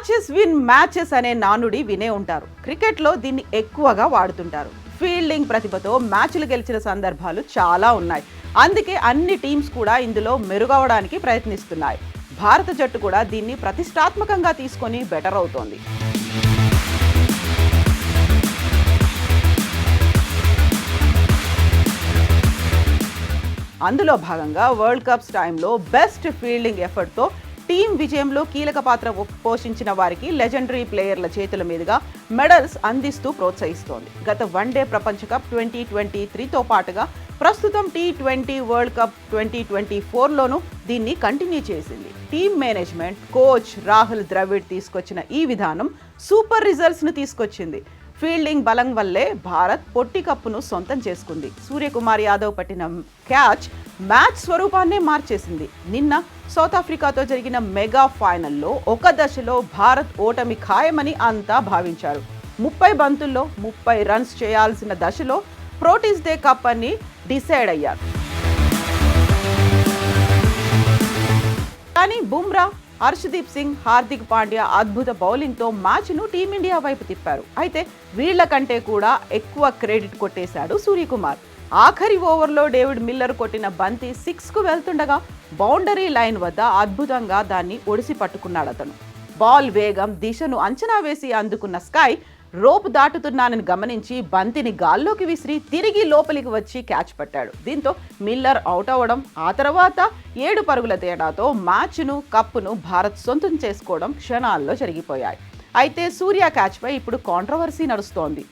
Matches win matches అనే నానుడి వినే ఉంటారు. క్రికెట్లో దీన్ని ఎక్కువగా వాడుతుంటారు. ఫీల్డింగ్ ప్రతిభతో మ్యాచ్లు గెలిచిన సందర్భాలు చాలా ఉన్నాయి. అందుకే అన్ని టీమ్స్ కూడా ఇందులో మెరుగవడానికి ప్రయత్నిస్తున్నాయి. భారత జట్టు కూడా దీన్ని ప్రతిష్టాత్మకంగా తీసుకొని బెటర్ అవుతోంది. అందులో భాగంగా వరల్డ్ కప్స్ టైంలో బెస్ట్ ఫీల్డింగ్ ఎఫర్ట్తో టీం విజయంలో కీలక పాత్ర పోషించిన వారికి లెజెండరీ ప్లేయర్ల చేతుల మీదుగా మెడల్స్ అందిస్తూ ప్రోత్సహిస్తోంది. గత వన్డే ప్రపంచ కప్ 2023తో పాటుగా ప్రస్తుతం T20 వరల్డ్ కప్ 2024లోనూ దీన్ని కంటిన్యూ చేసింది. Team management coach Rahul Dravid తీసుకొచ్చిన ఈ విధానం సూపర్ రిజల్ట్స్ను తీసుకొచ్చింది. ఫీల్డింగ్ బలం వల్లే భారత్ పొట్టి కప్పును సొంతం చేసుకుంది. సూర్యకుమార్ యాదవ్ పట్టిన క్యాచ్ మ్యాచ్ స్వరూపాన్నే మార్చేసింది. నిన్న సౌత్ ఆఫ్రికాతో జరిగిన మెగా ఫైనల్లో ఒక దశలో భారత్ ఓటమి ఖాయమని అంతా భావించారు. 30 బంతుల్లో 30 రన్స్ చేయాల్సిన దశలో ప్రోటీస్ డే కప్ అని డిసైడ్ అయ్యారు. కానీ బుమ్రా, హర్షదీప్ సింగ్, హార్దిక్ పాండ్యా అద్భుత బౌలింగ్తో మ్యాచ్ను టీమిండియా వైపు తిప్పారు. అయితే వీళ్ల కంటే కూడా ఎక్కువ క్రెడిట్ కొట్టేశాడు సూర్యకుమార్. ఆఖరి ఓవర్లో డేవిడ్ మిల్లర్ కొట్టిన బంతి 6కు వెళ్తుండగా బౌండరీ లైన్ వద్ద అద్భుతంగా దాన్ని ఒడిసి పట్టుకున్నాడు అతను. బాల్ వేగం, దిశను అంచనా వేసి అందుకున్న స్కై రోప్ దాటుతున్నానని గమనించి బంతిని గాల్లోకి విసిరి తిరిగి లోపలికి వచ్చి క్యాచ్ పట్టాడు. దీంతో మిల్లర్ అవుట్ అవ్వడం, ఆ తర్వాత 7 పరుగుల తేడాతో మ్యాచ్ను కప్పును భారత్ సొంతం చేసుకోవడం క్షణాల్లో జరిగిపోయాయి. అయితే సూర్య క్యాచ్పై ఇప్పుడు కాంట్రవర్సీ నడుస్తోంది.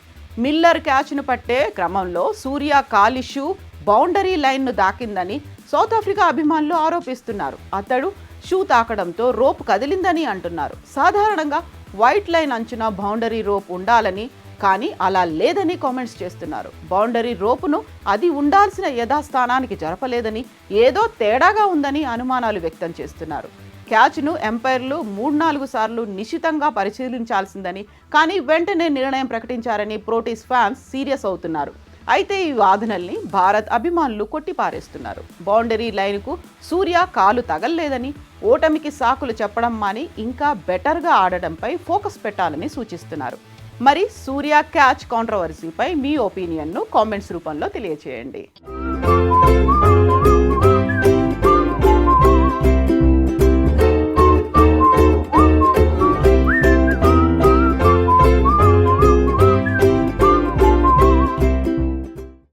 మిల్లర్ క్యాచ్ను పట్టే క్రమంలో సూర్య కాలి షూ బౌండరీ లైన్ను దాకిందని సౌత్ ఆఫ్రికా అభిమానులు ఆరోపిస్తున్నారు. అతడు షూ తాకడంతో రోప్ కదిలిందని అంటున్నారు. సాధారణంగా వైట్ లైన్ అంచున బౌండరీ రోప్ ఉండాలని, కానీ అలా లేదని కామెంట్స్ చేస్తున్నారు. బౌండరీ రోపును అది ఉండాల్సిన యథాస్థానానికి జరపలేదని, ఏదో తేడాగా ఉందని అనుమానాలు వ్యక్తం చేస్తున్నారు. క్యాచ్ను ఎంపైర్లు 3-4 సార్లు నిశితంగా పరిశీలించాల్సిందని, కానీ వెంటనే నిర్ణయం ప్రకటించారని ప్రోటీస్ ఫ్యాన్స్ సీరియస్ అవుతున్నారు. అయితే ఈ వాదనల్ని భారత్ అభిమానులు కొట్టిపారేస్తున్నారు. బౌండరీ లైన్కు సూర్య కాలు తగల్లేదని, ఓటమికి సాకులు చెప్పడం మాని ఇంకా బెటర్గా ఆడడంపై ఫోకస్ పెట్టాలని సూచిస్తున్నారు. మరి సూర్య క్యాచ్ కాంట్రవర్సీపై మీ ఒపీనియన్ను కామెంట్స్ రూపంలో తెలియచేయండి.